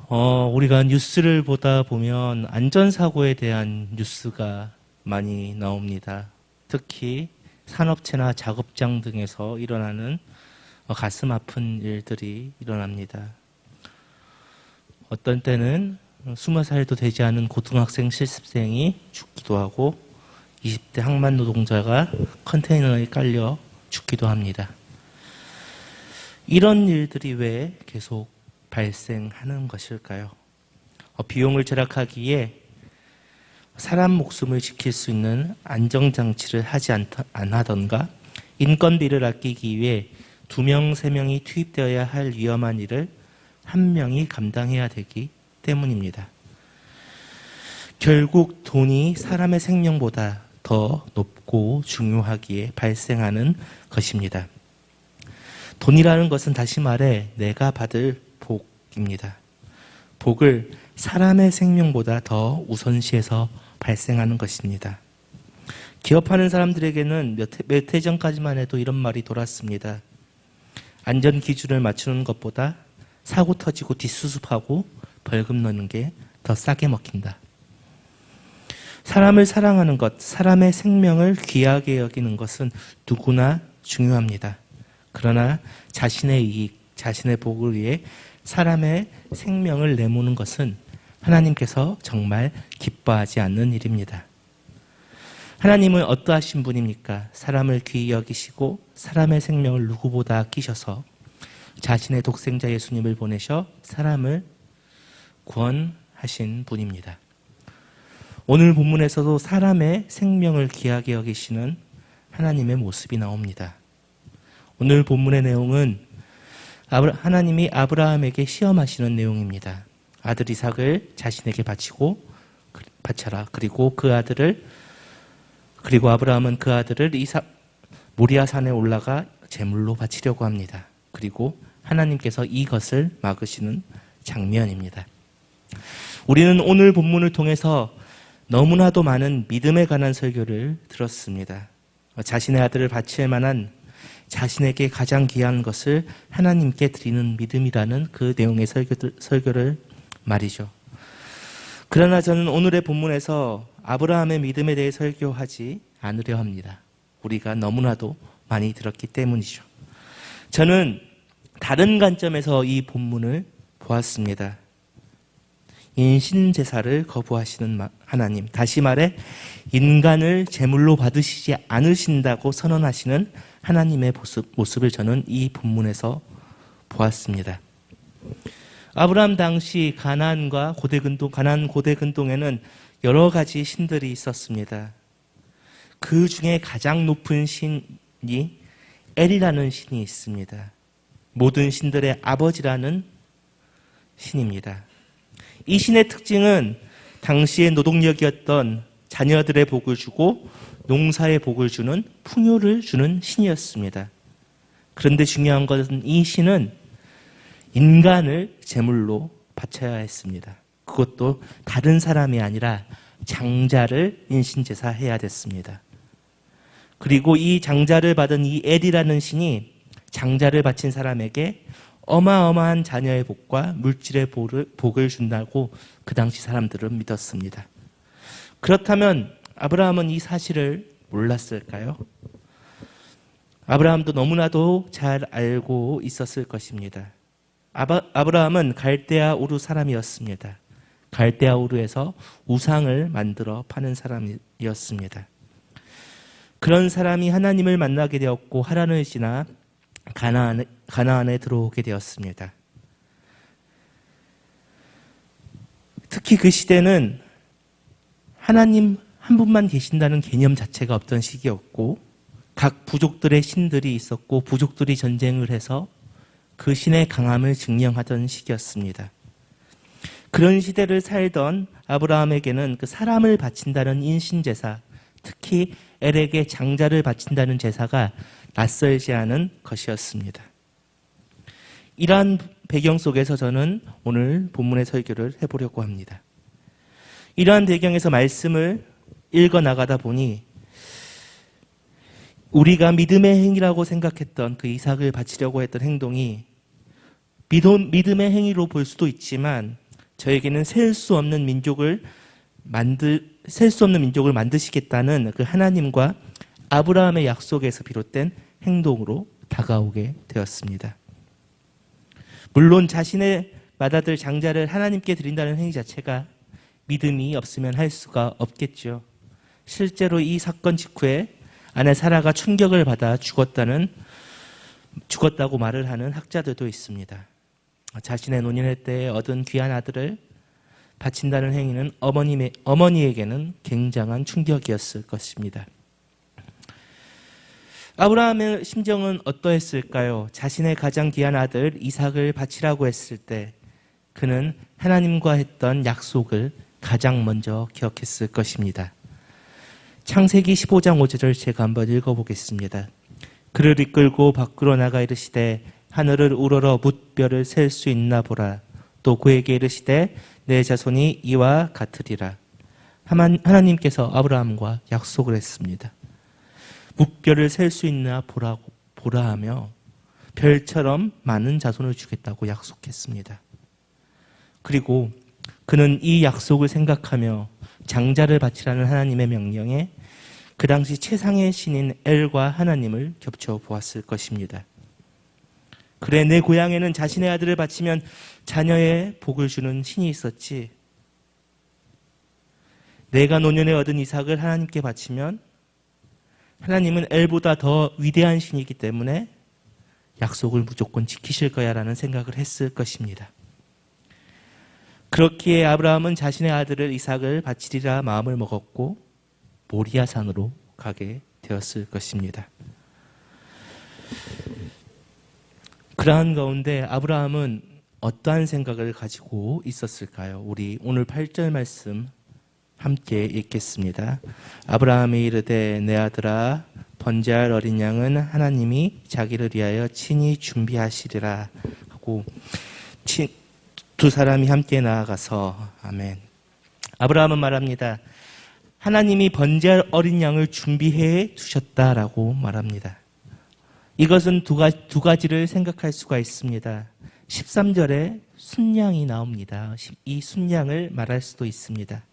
우리가 뉴스를 보다 보면 안전사고에 대한 뉴스가 많이 나옵니다. 특히 산업체나 작업장 등에서 일어나는 가슴 아픈 일들이 일어납니다. 어떤 때는 20살도 되지 않은 고등학생 실습생이 죽기도 하고 20대 항만 노동자가 컨테이너에 깔려 죽기도 합니다. 이런 일들이 왜 계속 발생하는 것일까요? 비용을 절약하기에 사람 목숨을 지킬 수 있는 안정장치를 하지 안 하던가 인건비를 아끼기 위해 2명, 3명이 투입되어야 할 위험한 일을 1명이 감당해야 되기 때문입니다. 결국 돈이 사람의 생명보다 더 높고 중요하기에 발생하는 것입니다. 돈이라는 것은 다시 말해 내가 받을 복입니다. 복을 사람의 생명보다 더 우선시해서 발생하는 것입니다. 기업하는 사람들에게는 몇 해 전까지만 해도 이런 말이 돌았습니다. 안전 기준을 맞추는 것보다 사고 터지고 뒷수습하고 벌금 넣는 게 더 싸게 먹힌다. 사람을 사랑하는 것, 사람의 생명을 귀하게 여기는 것은 누구나 중요합니다. 그러나 자신의 이익, 자신의 복을 위해 사람의 생명을 내모는 것은 하나님께서 정말 기뻐하지 않는 일입니다. 하나님은 어떠하신 분입니까? 사람을 귀히 여기시고 사람의 생명을 누구보다 아끼셔서 자신의 독생자 예수님을 보내셔 사람을 구원하신 분입니다. 오늘 본문에서도 사람의 생명을 귀하게 여기시는 하나님의 모습이 나옵니다. 오늘 본문의 내용은 하나님이 아브라함에게 시험하시는 내용입니다. 아들 이삭을 자신에게 바쳐라. 그리고 아브라함은 그 아들을 모리아 산에 올라가 제물로 바치려고 합니다. 그리고 하나님께서 이것을 막으시는 장면입니다. 우리는 오늘 본문을 통해서 너무나도 많은 믿음에 관한 설교를 들었습니다. 자신의 아들을 바칠 만한 자신에게 가장 귀한 것을 하나님께 드리는 믿음이라는 그 내용의 설교를 말이죠. 그러나 저는 오늘의 본문에서 아브라함의 믿음에 대해 설교하지 않으려 합니다. 우리가 너무나도 많이 들었기 때문이죠. 저는 다른 관점에서 이 본문을 보았습니다. 인신제사를 거부하시는 하나님, 다시 말해 인간을 제물로 받으시지 않으신다고 선언하시는 하나님의 모습을 저는 이 본문에서 보았습니다. 아브라함 당시 가나안 고대 근동에는 여러 가지 신들이 있었습니다. 그 중에 가장 높은 신이 엘이라는 신이 있습니다. 모든 신들의 아버지라는 신입니다. 이 신의 특징은 당시의 노동력이었던 자녀들의 복을 주고 농사의 복을 주는 풍요를 주는 신이었습니다. 그런데 중요한 것은 이 신은 인간을 제물로 바쳐야 했습니다. 그것도 다른 사람이 아니라 장자를 인신제사해야 됐습니다. 그리고 이 장자를 받은 이 엘이라는 신이 장자를 바친 사람에게 어마어마한 자녀의 복과 물질의 복을 준다고 그 당시 사람들은 믿었습니다. 그렇다면 아브라함은 이 사실을 몰랐을까요? 아브라함도 너무나도 잘 알고 있었을 것입니다. 아브라함은 갈대아 우르 사람이었습니다. 갈대아 우르에서 우상을 만들어 파는 사람이었습니다. 그런 사람이 하나님을 만나게 되었고 하란을 지나 가나안에 들어오게 되었습니다. 특히 그 시대는 하나님 한 분만 계신다는 개념 자체가 없던 시기였고 각 부족들의 신들이 있었고 부족들이 전쟁을 해서 그 신의 강함을 증명하던 시기였습니다. 그런 시대를 살던 아브라함에게는 그 사람을 바친다는 인신제사, 특히 엘에게 장자를 바친다는 제사가 낯설지 않은 것이었습니다. 이러한 배경 속에서 저는 오늘 본문의 설교를 해보려고 합니다. 이러한 배경에서 말씀을 읽어나가다 보니 우리가 믿음의 행위라고 생각했던 그 이삭을 바치려고 했던 행동이 믿음의 행위로 볼 수도 있지만 저에게는 셀 수 없는 민족을 만드시겠다는 그 하나님과 아브라함의 약속에서 비롯된 행동으로 다가오게 되었습니다. 물론 자신의 맏아들 장자를 하나님께 드린다는 행위 자체가 믿음이 없으면 할 수가 없겠죠. 실제로 이 사건 직후에 아내 사라가 충격을 받아 죽었다고 말을 하는 학자들도 있습니다. 자신의 노년의 때에 얻은 귀한 아들을 바친다는 행위는 어머니에게는 굉장한 충격이었을 것입니다. 아브라함의 심정은 어떠했을까요? 자신의 가장 귀한 아들 이삭을 바치라고 했을 때 그는 하나님과 했던 약속을 가장 먼저 기억했을 것입니다. 창세기 15장 5절을 제가 한번 읽어보겠습니다. 그를 이끌고 밖으로 나가 이르시되 하늘을 우러러 뭇별을 셀 수 있나 보라. 또 그에게 이르시되 내 자손이 이와 같으리라. 하나님께서 아브라함과 약속을 했습니다. 뭇별을 셀 수 있나 보라 하며 별처럼 많은 자손을 주겠다고 약속했습니다. 그리고 그는 이 약속을 생각하며 장자를 바치라는 하나님의 명령에 그 당시 최상의 신인 엘과 하나님을 겹쳐 보았을 것입니다. 그래, 내 고향에는 자신의 아들을 바치면 자녀의 복을 주는 신이 있었지. 내가 노년에 얻은 이삭을 하나님께 바치면 하나님은 엘보다 더 위대한 신이기 때문에 약속을 무조건 지키실 거야 라는 생각을 했을 것입니다. 그렇기에 아브라함은 자신의 아들을 이삭을 바치리라 마음을 먹었고 모리아산으로 가게 되었을 것입니다. 그러한 가운데 아브라함은 어떠한 생각을 가지고 있었을까요? 우리 오늘 8절 말씀 함께 읽겠습니다. 아브라함이 이르되 내 아들아 번제할 어린 양은 하나님이 자기를 위하여 친히 준비하시리라 하고 두 사람이 함께 나아가서 아멘. 아브라함은 말합니다. 하나님이 번제할 어린 양을 준비해 두셨다라고 말합니다. 이것은 두 가지를 생각할 수가 있습니다. 13절에 순양이 나옵니다. 이 순양을 말할 수도 있습니다.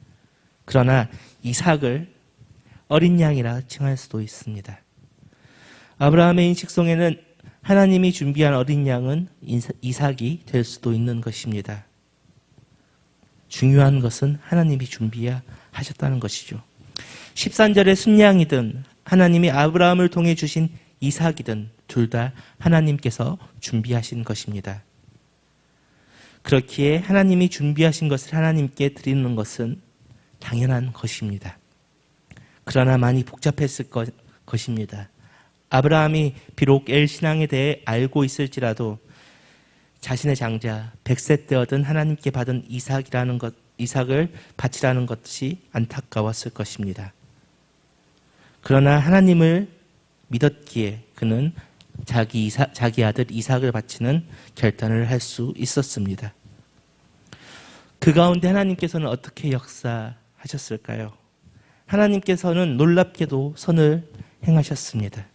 그러나 이삭을 어린 양이라 칭할 수도 있습니다. 아브라함의 인식 속에는 하나님이 준비한 어린 양은 이삭이 될 수도 있는 것입니다. 중요한 것은 하나님이 준비하셨다는 것이죠. 13절의 순양이든 하나님이 아브라함을 통해 주신 이삭이든 둘 다 하나님께서 준비하신 것입니다. 그렇기에 하나님이 준비하신 것을 하나님께 드리는 것은 당연한 것입니다. 그러나 많이 복잡했을 것입니다. 아브라함이 비록 엘신앙에 대해 알고 있을지라도 자신의 장자 100세 때 얻은 하나님께 받은 이삭을 바치라는 것이 안타까웠을 것입니다. 그러나 하나님을 믿었기에 그는 자기 아들 이삭을 바치는 결단을 할 수 있었습니다. 그 가운데 하나님께서는 어떻게 역사하셨을까요? 하나님께서는 놀랍게도 선을 행하셨습니다.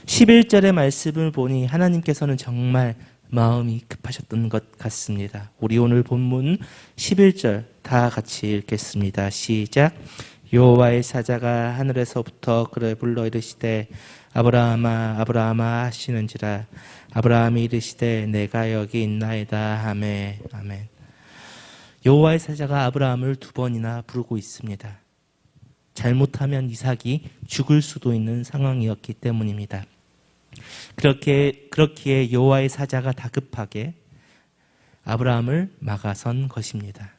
11절의 말씀을 보니 하나님께서는 정말 마음이 급하셨던 것 같습니다. 우리 오늘 본문 11절 다 같이 읽겠습니다. 시작. 여호와의 사자가 하늘에서부터 그를 불러 이르시되 아브라함아 아브라함아 하시는지라. 아브라함이 이르시되 내가 여기 있나이다 하매. 아멘. 여호와의 사자가 아브라함을 두 번이나 부르고 있습니다. 잘못하면 이삭이 죽을 수도 있는 상황이었기 때문입니다. 그렇기에 여호와의 사자가 다급하게 아브라함을 막아선 것입니다.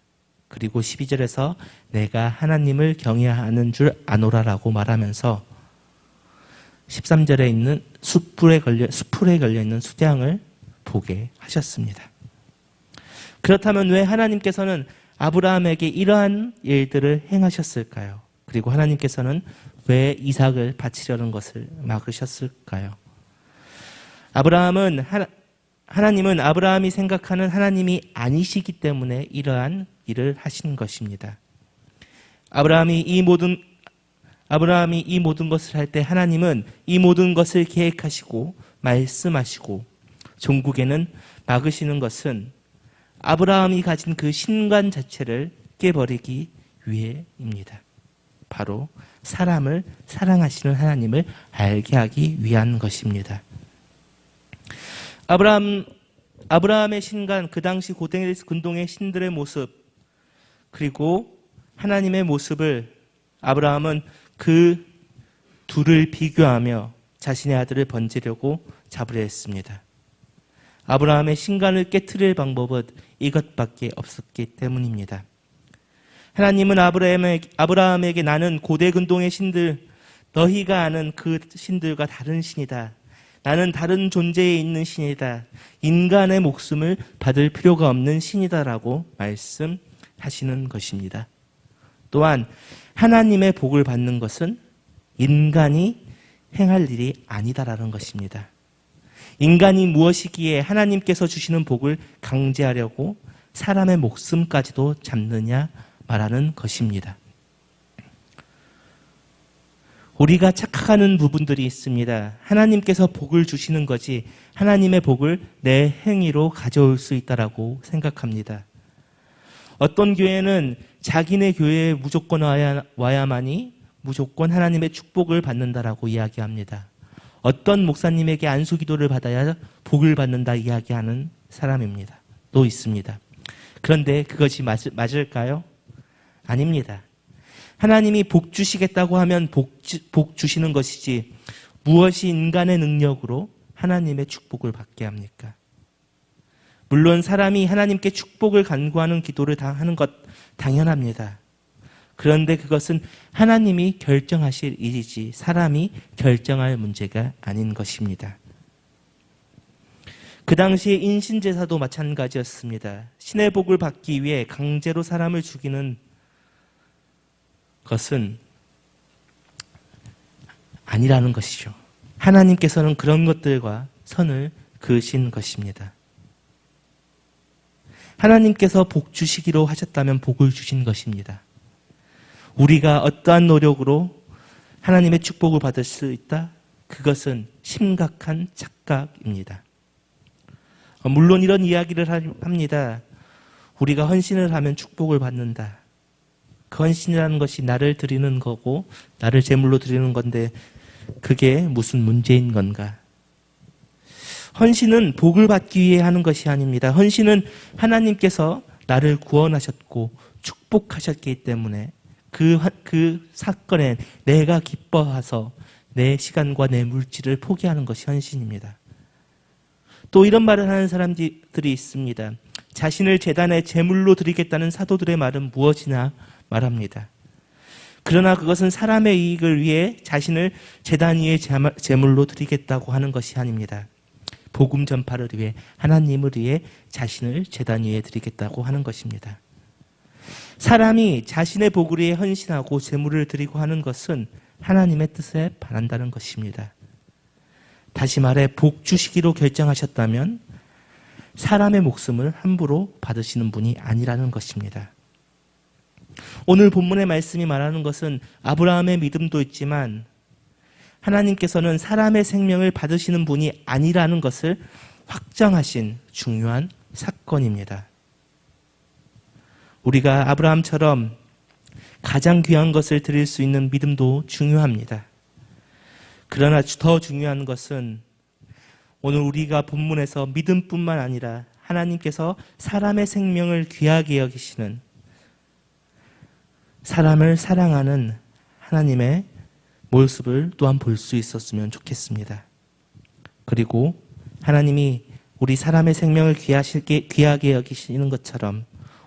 그리고 12절에서 내가 하나님을 경외하는 줄 아노라라고 말하면서 13절에 있는 수풀에 걸려있는 수량을 보게 하셨습니다. 그렇다면 왜 하나님께서는 아브라함에게 이러한 일들을 행하셨을까요? 그리고 하나님께서는 왜 이삭을 바치려는 것을 막으셨을까요? 하나님은 아브라함이 생각하는 하나님이 아니시기 때문에 이러한 일을 하신 것입니다. 아브라함이 이 모든 것을 할 때 하나님은 이 모든 것을 계획하시고 말씀하시고 종국에는 막으시는 것은 아브라함이 가진 그 신관 자체를 깨버리기 위해입니다. 바로 사람을 사랑하시는 하나님을 알게 하기 위한 것입니다. 아브라함의 신관, 그 당시 고대 근동의 신들의 모습, 그리고 하나님의 모습을 아브라함은 그 둘을 비교하며 자신의 아들을 번지려고 잡으려 했습니다. 아브라함의 신관을 깨트릴 방법은 이것밖에 없었기 때문입니다. 하나님은 아브라함에게 나는 고대 근동의 신들, 너희가 아는 그 신들과 다른 신이다. 나는 다른 존재에 있는 신이다. 인간의 목숨을 받을 필요가 없는 신이다라고 말씀하시는 것입니다. 또한 하나님의 복을 받는 것은 인간이 행할 일이 아니다라는 것입니다. 인간이 무엇이기에 하나님께서 주시는 복을 강제하려고 사람의 목숨까지도 잡느냐 말하는 것입니다. 우리가 착각하는 부분들이 있습니다. 하나님께서 복을 주시는 거지 하나님의 복을 내 행위로 가져올 수 있다라고 생각합니다. 어떤 교회는 자기네 교회에 무조건 와야만이 무조건 하나님의 축복을 받는다라고 이야기합니다. 어떤 목사님에게 안수기도를 받아야 복을 받는다 이야기하는 사람입니다. 또 있습니다. 그런데 그것이 맞을까요? 아닙니다. 하나님이 복 주시겠다고 하면 복 주시는 것이지 무엇이 인간의 능력으로 하나님의 축복을 받게 합니까? 물론 사람이 하나님께 축복을 간구하는 기도를 하는 것 당연합니다. 그런데 그것은 하나님이 결정하실 일이지 사람이 결정할 문제가 아닌 것입니다. 그 당시에 인신제사도 마찬가지였습니다. 신의 복을 받기 위해 강제로 사람을 죽이는 것은 아니라는 것이죠. 하나님께서는 그런 것들과 선을 그으신 것입니다. 하나님께서 복 주시기로 하셨다면 복을 주신 것입니다. 우리가 어떠한 노력으로 하나님의 축복을 받을 수 있다? 그것은 심각한 착각입니다. 물론 이런 이야기를 합니다. 우리가 헌신을 하면 축복을 받는다. 그 헌신이라는 것이 나를 드리는 거고 나를 제물로 드리는 건데 그게 무슨 문제인 건가? 헌신은 복을 받기 위해 하는 것이 아닙니다. 헌신은 하나님께서 나를 구원하셨고 축복하셨기 때문에 그 사건에 내가 기뻐해서 내 시간과 내 물질을 포기하는 것이 헌신입니다. 또 이런 말을 하는 사람들이 있습니다. 자신을 제단에 제물로 드리겠다는 사도들의 말은 무엇이냐 말합니다. 그러나 그것은 사람의 이익을 위해 자신을 제단 위에 제물로 드리겠다고 하는 것이 아닙니다. 복음 전파를 위해 하나님을 위해 자신을 제단 위에 드리겠다고 하는 것입니다. 사람이 자신의 복을 위해 헌신하고 제물을 드리고 하는 것은 하나님의 뜻에 반한다는 것입니다. 다시 말해 복 주시기로 결정하셨다면 사람의 목숨을 함부로 받으시는 분이 아니라는 것입니다. 오늘 본문의 말씀이 말하는 것은 아브라함의 믿음도 있지만 하나님께서는 사람의 생명을 받으시는 분이 아니라는 것을 확정하신 중요한 사건입니다. 우리가 아브라함처럼 가장 귀한 것을 드릴 수 있는 믿음도 중요합니다. 그러나 더 중요한 것은 오늘 우리가 본문에서 믿음뿐만 아니라 하나님께서 사람의 생명을 귀하게 여기시는 사람을 사랑하는 하나님의 모습을 또한 볼 수 있었으면 좋겠습니다. 그리고 하나님이 우리 사람의 생명을 귀하게 여기시는 것처럼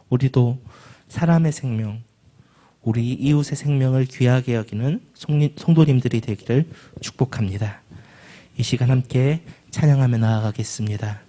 우리도 사람의 생명, 우리 이웃의 생명을 귀하게 여기는 성도님들이 되기를 축복합니다. 이 시간 함께 찬양하며 나아가겠습니다.